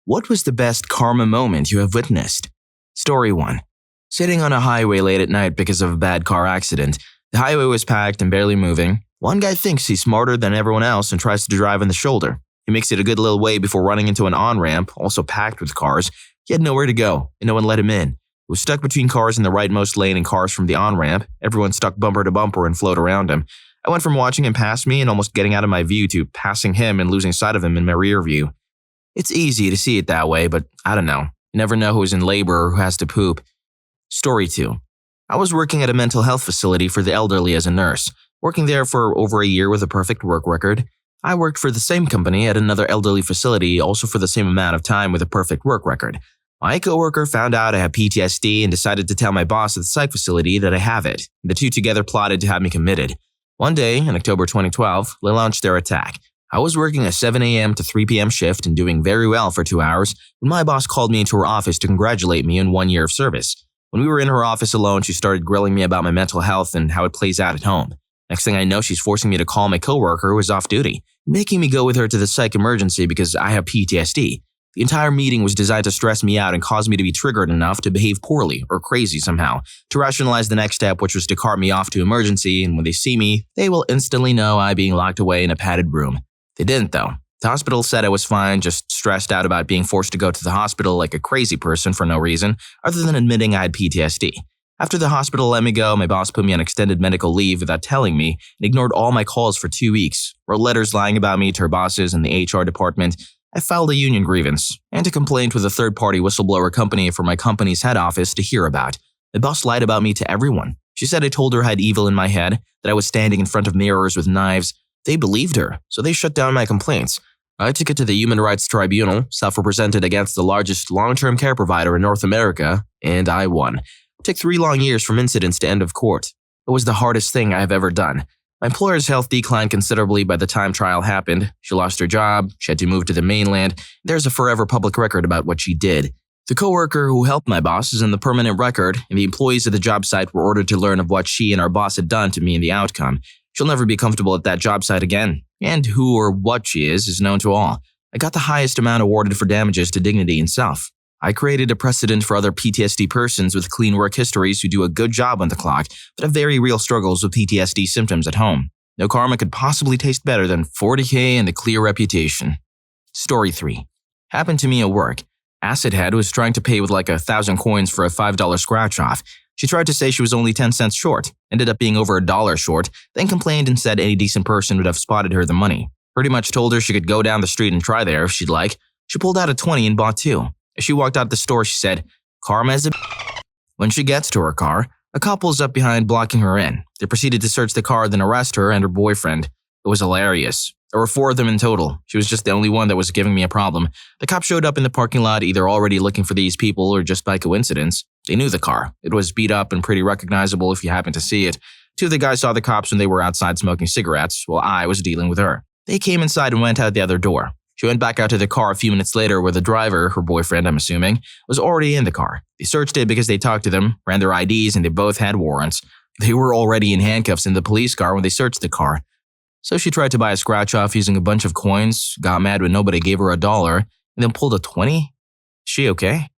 What was the best karma moment you have witnessed? Story 1. Sitting on a highway late at night because of a bad car accident. The highway was packed and barely moving. One guy thinks he's smarter than everyone else and tries to drive on the shoulder. He makes it a good little way before running into an on-ramp, also packed with cars. He had nowhere to go, and no one let him in. He was stuck between cars in the rightmost lane and cars from the on-ramp. Everyone stuck bumper to bumper and flowed around him. I went from watching him pass me and almost getting out of my view to passing him and losing sight of him in my rear view. It's easy to see it that way, but I don't know. You never know who's in labor or who has to poop. Story 2. I was working at a mental health facility for the elderly as a nurse, working there for over a year with a perfect work record. I worked for the same company at another elderly facility also for the same amount of time with a perfect work record. My coworker found out I have PTSD and decided to tell my boss at the psych facility that I have it. The two together plotted to have me committed. One day, in October 2012, they launched their attack. I was working a 7 a.m. to 3 p.m. shift and doing very well for 2 hours when my boss called me into her office to congratulate me on 1 year of service. When we were in her office alone, she started grilling me about my mental health and how it plays out at home. Next thing I know, she's forcing me to call my coworker who is off duty, making me go with her to the psych emergency because I have PTSD. The entire meeting was designed to stress me out and cause me to be triggered enough to behave poorly or crazy somehow, to rationalize the next step, which was to cart me off to emergency, and when they see me, they will instantly know I'm being locked away in a padded room. They didn't though. The hospital said I was fine, just stressed out about being forced to go to the hospital like a crazy person for no reason, other than admitting I had PTSD. After the hospital let me go, my boss put me on extended medical leave without telling me and ignored all my calls for 2 weeks, wrote letters lying about me to her bosses in the HR department. I filed a union grievance and a complaint with a third-party whistleblower company for my company's head office to hear about. My boss lied about me to everyone. She said I told her I had evil in my head, that I was standing in front of mirrors with knives. They believed her, so they shut down my complaints. I took it to the Human Rights Tribunal, self-represented against the largest long-term care provider in North America, and I won. It took 3 long years from incidents to end of court. It was the hardest thing I have ever done. My employer's health declined considerably by the time trial happened. She lost her job, she had to move to the mainland. There's a forever public record about what she did. The coworker who helped my boss is in the permanent record, and the employees at the job site were ordered to learn of what she and our boss had done to me and the outcome. She'll never be comfortable at that job site again, and who or what she is known to all. I got the highest amount awarded for damages to dignity and self. I created a precedent for other PTSD persons with clean work histories who do a good job on the clock, but have very real struggles with PTSD symptoms at home. No karma could possibly taste better than 40K and a clear reputation. Story 3. Happened to me at work. Acid Head was trying to pay with like 1,000 coins for a $5 scratch-off. She tried to say she was only 10 cents short, ended up being over $1 short, then complained and said any decent person would have spotted her the money. Pretty much told her she could go down the street and try there if she'd like. She pulled out a 20 and bought 2. As she walked out the store, she said, "Karma is a b-." When she gets to her car, a cop pulls up behind, blocking her in. They proceeded to search the car, then arrest her and her boyfriend. It was hilarious. There were 4 of them in total. She was just the only one that was giving me a problem. The cop showed up in the parking lot either already looking for these people or just by coincidence. They knew the car. It was beat up and pretty recognizable if you happened to see it. 2 of the guys saw the cops when they were outside smoking cigarettes, while I was dealing with her. They came inside and went out the other door. She went back out to the car a few minutes later where the driver, her boyfriend I'm assuming, was already in the car. They searched it because they talked to them, ran their IDs, and they both had warrants. They were already in handcuffs in the police car when they searched the car. So she tried to buy a scratch-off using a bunch of coins, got mad when nobody gave her $1, and then pulled a 20? Is she okay?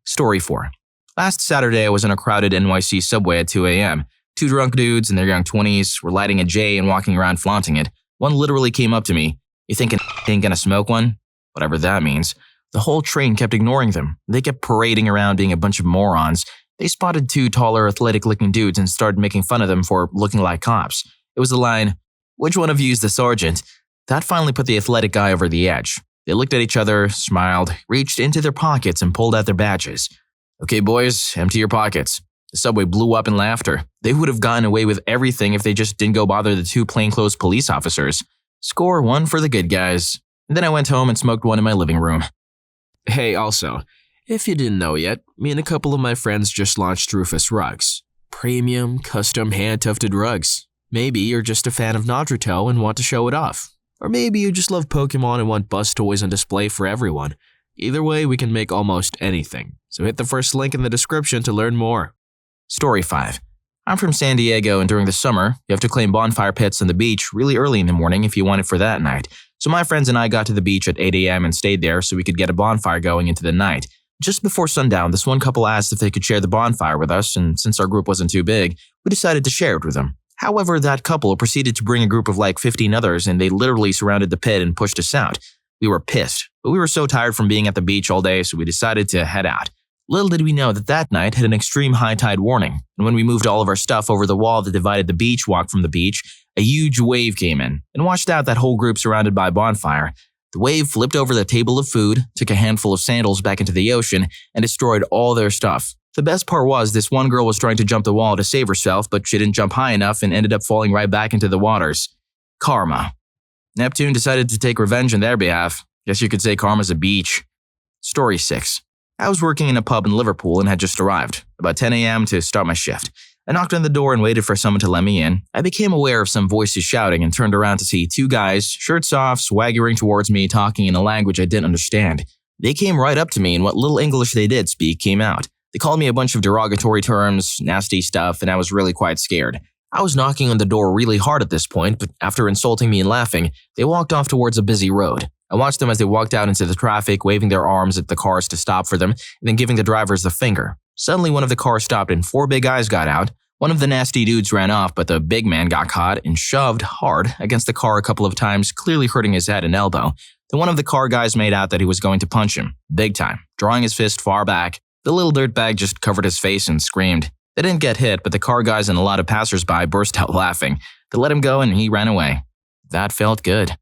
Story 4. Last Saturday, I was in a crowded NYC subway at 2 a.m. 2 drunk dudes in their young 20s were lighting a J and walking around flaunting it. One literally came up to me. "You think an ain't gonna smoke one?" Whatever that means. The whole train kept ignoring them. They kept parading around being a bunch of morons. They spotted 2 taller, athletic-looking dudes and started making fun of them for looking like cops. It was the line, "Which one of you is the sergeant?" That finally put the athletic guy over the edge. They looked at each other, smiled, reached into their pockets and pulled out their badges. "Okay, boys, empty your pockets." The subway blew up in laughter. They would have gotten away with everything if they just didn't go bother the 2 plainclothes police officers. Score 1 for the good guys. And then I went home and smoked one in my living room. Hey, also, if you didn't know yet, me and a couple of my friends just launched Rufus Rugs. Premium, custom, hand-tufted rugs. Maybe you're just a fan of Naruto and want to show it off. Or maybe you just love Pokemon and want bus toys on display for everyone. Either way, we can make almost anything. So hit the first link in the description to learn more. Story 5. I'm from San Diego, and during the summer, you have to claim bonfire pits on the beach really early in the morning if you want it for that night. So my friends and I got to the beach at 8 a.m. and stayed there so we could get a bonfire going into the night. Just before sundown, this one couple asked if they could share the bonfire with us, and since our group wasn't too big, we decided to share it with them. However, that couple proceeded to bring a group of like 15 others, and they literally surrounded the pit and pushed us out. We were pissed, but we were so tired from being at the beach all day, so we decided to head out. Little did we know that that night had an extreme high tide warning, and when we moved all of our stuff over the wall that divided the beach walk from the beach, a huge wave came in and washed out that whole group surrounded by a bonfire. The wave flipped over the table of food, took a handful of sandals back into the ocean, and destroyed all their stuff. The best part was this one girl was trying to jump the wall to save herself, but she didn't jump high enough and ended up falling right back into the waters. Karma. Neptune decided to take revenge on their behalf. Guess you could say karma's a beach. Story 6. I was working in a pub in Liverpool and had just arrived, about 10 a.m. to start my shift. I knocked on the door and waited for someone to let me in. I became aware of some voices shouting and turned around to see two guys, shirts off, swaggering towards me, talking in a language I didn't understand. They came right up to me and what little English they did speak came out. They called me a bunch of derogatory terms, nasty stuff, and I was really quite scared. I was knocking on the door really hard at this point, but after insulting me and laughing, they walked off towards a busy road. I watched them as they walked out into the traffic, waving their arms at the cars to stop for them, and then giving the drivers the finger. Suddenly, one of the cars stopped and 4 big guys got out. One of the nasty dudes ran off, but the big man got caught and shoved hard against the car a couple of times, clearly hurting his head and elbow. Then one of the car guys made out that he was going to punch him, big time, drawing his fist far back. The little dirtbag just covered his face and screamed. They didn't get hit, but the car guys and a lot of passersby burst out laughing. They let him go and he ran away. That felt good.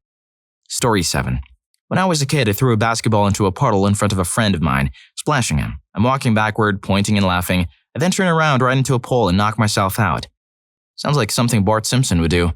Story 7. When I was a kid, I threw a basketball into a puddle in front of a friend of mine, splashing him. I'm walking backward, pointing and laughing. I then turn around right into a pole and knock myself out. Sounds like something Bart Simpson would do.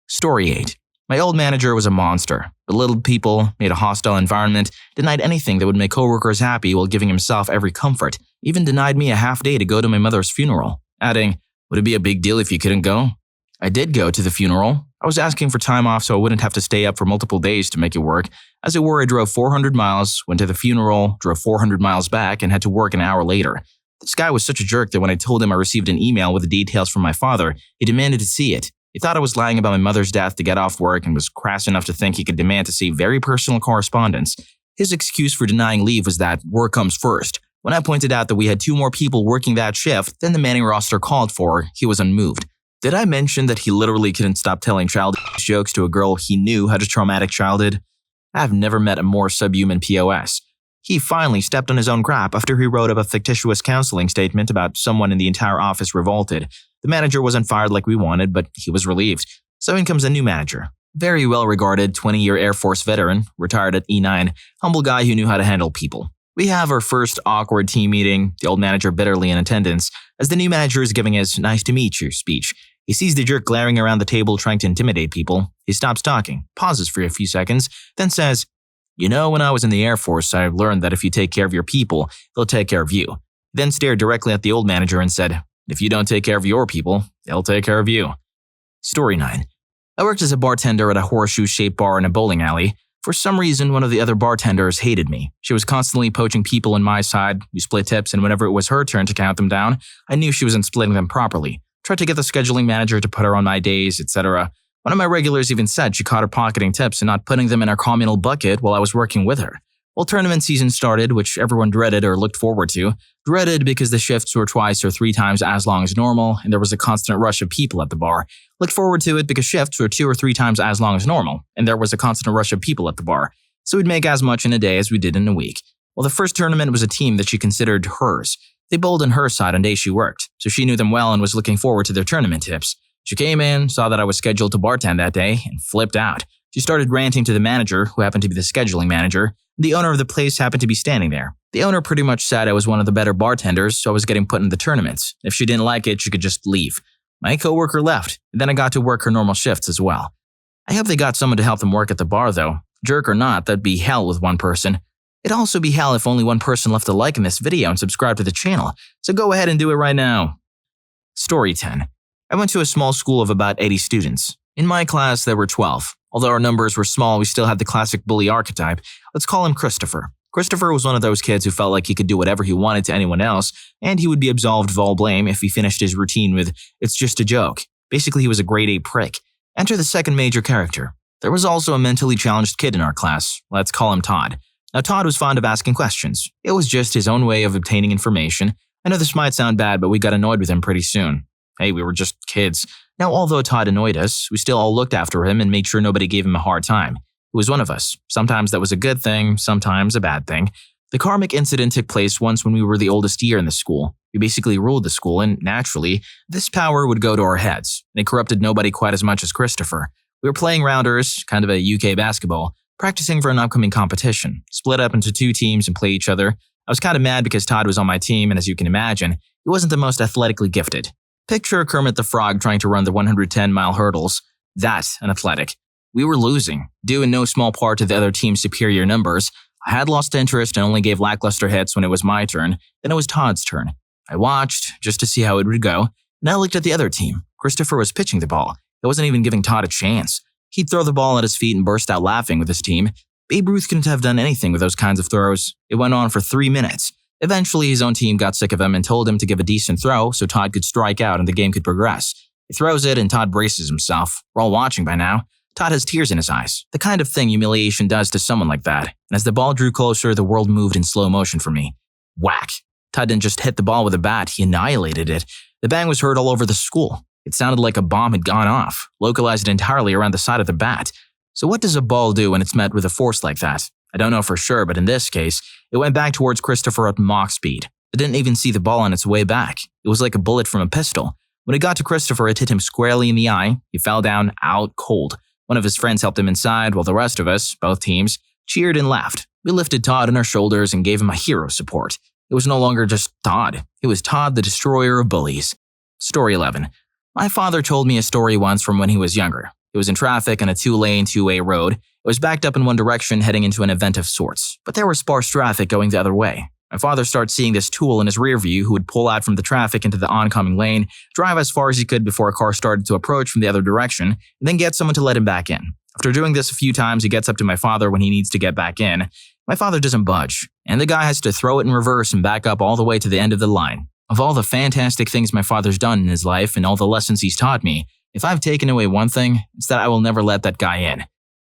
Story 8. My old manager was a monster. Belittled people, made a hostile environment, denied anything that would make coworkers happy while giving himself every comfort, even denied me a half day to go to my mother's funeral, adding, "Would it be a big deal if you couldn't go?" I did go to the funeral. I was asking for time off so I wouldn't have to stay up for multiple days to make it work. As it were, I drove 400 miles, went to the funeral, drove 400 miles back, and had to work an hour later. This guy was such a jerk that when I told him I received an email with the details from my father, he demanded to see it. He thought I was lying about my mother's death to get off work and was crass enough to think he could demand to see very personal correspondence. His excuse for denying leave was that work comes first. When I pointed out that we had 2 more people working that shift than the manning roster called for, he was unmoved. Did I mention that he literally couldn't stop telling childish jokes to a girl he knew had a traumatic childhood? I've never met a more subhuman POS. He finally stepped on his own crap after he wrote up a fictitious counseling statement about someone in the entire office revolted. The manager wasn't fired like we wanted, but he was relieved. So in comes a new manager. Very well-regarded 20-year Air Force veteran, retired at E9, humble guy who knew how to handle people. We have our first awkward team meeting, the old manager bitterly in attendance, as the new manager is giving his "nice to meet you" speech. He sees the jerk glaring around the table trying to intimidate people. He stops talking, pauses for a few seconds, then says, "You know, when I was in the Air Force, I learned that if you take care of your people, they'll take care of you." He then stared directly at the old manager and said, "If you don't take care of your people, they'll take care of you." Story 9. I worked as a bartender at a horseshoe-shaped bar in a bowling alley. For some reason, one of the other bartenders hated me. She was constantly poaching people on my side. We split tips, and whenever it was her turn to count them down, I knew she wasn't splitting them properly. Tried to get the scheduling manager to put her on my days, etc. One of my regulars even said she caught her pocketing tips and not putting them in our communal bucket while I was working with her. Well, tournament season started, which everyone dreaded or looked forward to. Dreaded because the shifts were twice or 3 times as long as normal, and there was a constant rush of people at the bar. Looked forward to it because shifts were 2 or 3 times as long as normal, and there was a constant rush of people at the bar. So we'd make as much in a day as we did in a week. Well, the first tournament was a team that she considered hers. They bowled on her side on days she worked, so she knew them well and was looking forward to their tournament tips. She came in, saw that I was scheduled to bartend that day, and flipped out. She started ranting to the manager, who happened to be the scheduling manager. The owner of the place happened to be standing there. The owner pretty much said I was one of the better bartenders, so I was getting put in the tournaments. If she didn't like it, she could just leave. My coworker left, and then I got to work her normal shifts as well. I hope they got someone to help them work at the bar, though. Jerk or not, that'd be hell with one person. It'd also be hell if only one person left a like in this video and subscribed to the channel, so go ahead and do it right now. Story 10. I went to a small school of about 80 students. In my class, there were 12. Although our numbers were small, we still had the classic bully archetype. Let's call him Christopher. Christopher was one of those kids who felt like he could do whatever he wanted to anyone else, and he would be absolved of all blame if he finished his routine with, "It's just a joke." Basically, he was a grade A prick. Enter the second major character. There was also a mentally challenged kid in our class. Let's call him Todd. Now, Todd was fond of asking questions. It was just his own way of obtaining information. I know this might sound bad, but we got annoyed with him pretty soon. Hey, we were just kids. Now, although Todd annoyed us, we still all looked after him and made sure nobody gave him a hard time. He was one of us. Sometimes that was a good thing, sometimes a bad thing. The karmic incident took place once when we were the oldest year in the school. We basically ruled the school, and naturally, this power would go to our heads. And it corrupted nobody quite as much as Christopher. We were playing rounders, kind of a UK basketball, practicing for an upcoming competition, split up into 2 teams and play each other. I was kind of mad because Todd was on my team, and as you can imagine, he wasn't the most athletically gifted. Picture Kermit the Frog trying to run the 110-mile hurdles. That's an athletic. We were losing, due in no small part to the other team's superior numbers. I had lost interest and only gave lackluster hits when it was my turn. Then it was Todd's turn. I watched, just to see how it would go, and I looked at the other team. Christopher was pitching the ball. It wasn't even giving Todd a chance. He'd throw the ball at his feet and burst out laughing with his team. Babe Ruth couldn't have done anything with those kinds of throws. It went on for 3 minutes. Eventually, his own team got sick of him and told him to give a decent throw so Todd could strike out and the game could progress. He throws it and Todd braces himself. We're all watching by now. Todd has tears in his eyes, the kind of thing humiliation does to someone like that. And as the ball drew closer, the world moved in slow motion for me. Whack. Todd didn't just hit the ball with a bat, he annihilated it. The bang was heard all over the school. It sounded like a bomb had gone off, localized entirely around the side of the bat. So what does a ball do when it's met with a force like that? I don't know for sure, but in this case, it went back towards Christopher at Mach speed. I didn't even see the ball on its way back. It was like a bullet from a pistol. When it got to Christopher, it hit him squarely in the eye. He fell down out cold. One of his friends helped him inside, while the rest of us, both teams, cheered and laughed. We lifted Todd on our shoulders and gave him a hero support. It was no longer just Todd. It was Todd, the destroyer of bullies. Story 11. My father told me a story once from when he was younger. It was in traffic on a 2-lane, 2-way road. It was backed up in one direction heading into an event of sorts, but there was sparse traffic going the other way. My father started seeing this tool in his rear view who would pull out from the traffic into the oncoming lane, drive as far as he could before a car started to approach from the other direction, and then get someone to let him back in. After doing this a few times, he gets up to my father when he needs to get back in. My father doesn't budge, and the guy has to throw it in reverse and back up all the way to the end of the line. Of all the fantastic things my father's done in his life and all the lessons he's taught me, if I've taken away one thing, it's that I will never let that guy in.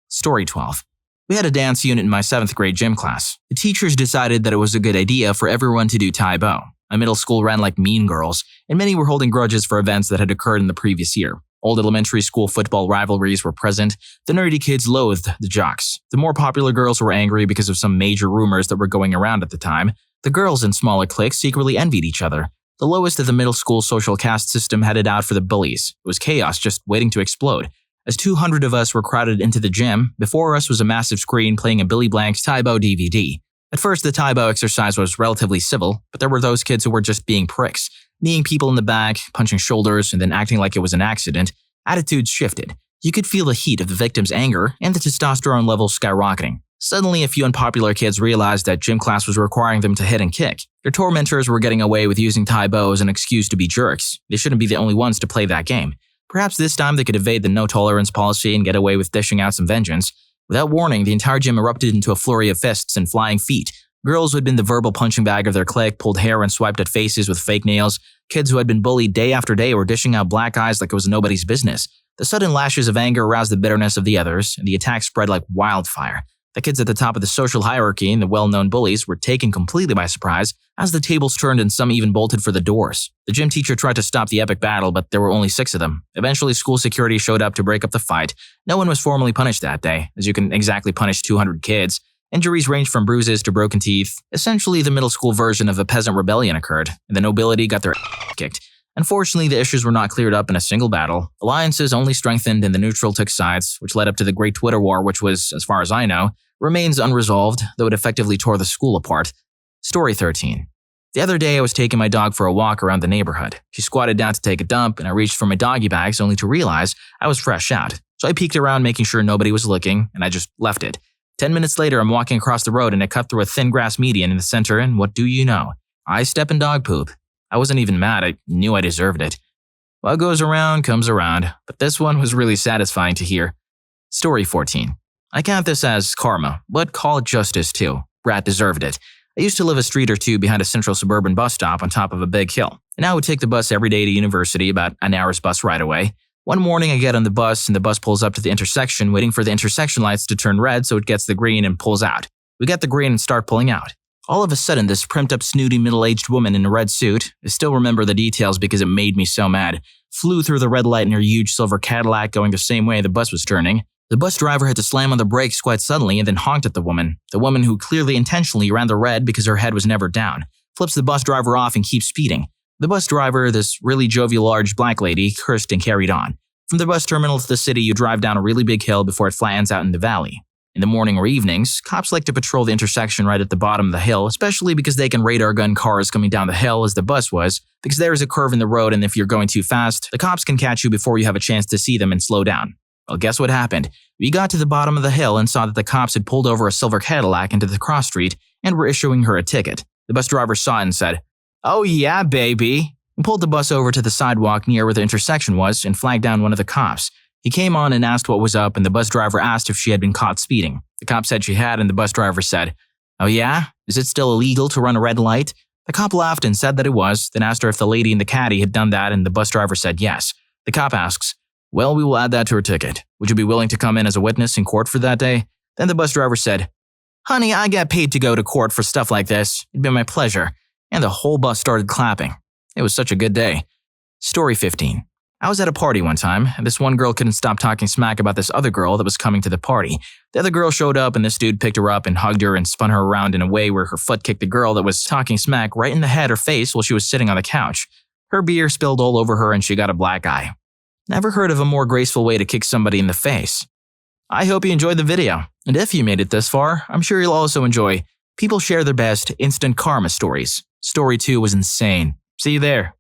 Story 12. We had a dance unit in my 7th grade gym class. The teachers decided that it was a good idea for everyone to do Tai Bo. My middle school ran like mean girls, and many were holding grudges for events that had occurred in the previous year. Old elementary school football rivalries were present. The nerdy kids loathed the jocks. The more popular girls were angry because of some major rumors that were going around at the time. The girls in smaller cliques secretly envied each other. The lowest of the middle school social caste system had it out for the bullies. It was chaos just waiting to explode. As 200 of us were crowded into the gym, before us was a massive screen playing a Billy Blank's Tai Bo DVD. At first, the Tai Bo exercise was relatively civil, but there were those kids who were just being pricks, kneeing people in the back, punching shoulders, and then acting like it was an accident. Attitudes shifted. You could feel the heat of the victim's anger and the testosterone levels skyrocketing. Suddenly, a few unpopular kids realized that gym class was requiring them to hit and kick. Their tormentors were getting away with using Tai Bo as an excuse to be jerks. They shouldn't be the only ones to play that game. Perhaps this time they could evade the no-tolerance policy and get away with dishing out some vengeance. Without warning, the entire gym erupted into a flurry of fists and flying feet. Girls who had been the verbal punching bag of their clique pulled hair and swiped at faces with fake nails. Kids who had been bullied day after day were dishing out black eyes like it was nobody's business. The sudden lashes of anger aroused the bitterness of the others, and the attack spread like wildfire. The kids at the top of the social hierarchy and the well-known bullies were taken completely by surprise as the tables turned and some even bolted for the doors. The gym teacher tried to stop the epic battle, but there were only 6 of them. Eventually, school security showed up to break up the fight. No one was formally punished that day, as you can exactly punish 200 kids. Injuries ranged from bruises to broken teeth. Essentially, the middle school version of a peasant rebellion occurred, and the nobility got their kicked. Unfortunately, the issues were not cleared up in a single battle. Alliances only strengthened and the neutral took sides, which led up to the Great Twitter War, which was, as far as I know, remains unresolved, though it effectively tore the school apart. Story 13. The other day, I was taking my dog for a walk around the neighborhood. She squatted down to take a dump, and I reached for my doggy bags only to realize I was fresh out. So I peeked around making sure nobody was looking, and I just left it. 10 minutes later, I'm walking across the road and I cut through a thin grass median in the center, and what do you know? I step in dog poop. I wasn't even mad, I knew I deserved it. What goes around comes around, but this one was really satisfying to hear. Story 14. I count this as karma, but call it justice too. Brat deserved it. I used to live a street or two behind a central suburban bus stop on top of a big hill, and I would take the bus every day to university, about an hour's bus ride away. One morning, I get on the bus, and the bus pulls up to the intersection, waiting for the intersection lights to turn red so it gets the green and pulls out. We get the green and start pulling out. All of a sudden, this primped-up, snooty, middle-aged woman in a red suit, I still remember the details because it made me so mad, flew through the red light in her huge silver Cadillac going the same way the bus was turning. The bus driver had to slam on the brakes quite suddenly and then honked at the woman who clearly intentionally ran the red because her head was never down, flips the bus driver off and keeps speeding. The bus driver, this really jovial large black lady, cursed and carried on. From the bus terminal to the city, you drive down a really big hill before it flattens out in the valley. In the morning or evenings, cops like to patrol the intersection right at the bottom of the hill, especially because they can radar gun cars coming down the hill as the bus was, because there is a curve in the road and if you're going too fast, the cops can catch you before you have a chance to see them and slow down. Well, guess what happened? We got to the bottom of the hill and saw that the cops had pulled over a silver Cadillac into the cross street and were issuing her a ticket. The bus driver saw it and said, "Oh yeah, baby," and pulled the bus over to the sidewalk near where the intersection was and flagged down one of the cops. He came on and asked what was up, and the bus driver asked if she had been caught speeding. The cop said she had, and the bus driver said, "Oh yeah? Is it still illegal to run a red light?" The cop laughed and said that it was, then asked her if the lady in the caddy had done that, and the bus driver said yes. The cop asks, "Well, we will add that to her ticket. Would you be willing to come in as a witness in court for that day?" Then the bus driver said, "Honey, I get paid to go to court for stuff like this. It'd be my pleasure." And the whole bus started clapping. It was such a good day. Story 15. I was at a party one time, and this one girl couldn't stop talking smack about this other girl that was coming to the party. The other girl showed up, and this dude picked her up and hugged her and spun her around in a way where her foot kicked the girl that was talking smack right in the head or face while she was sitting on the couch. Her beer spilled all over her and she got a black eye. Never heard of a more graceful way to kick somebody in the face. I hope you enjoyed the video, and if you made it this far, I'm sure you'll also enjoy People Share Their Best Instant Karma Stories. Story 2 was insane. See you there.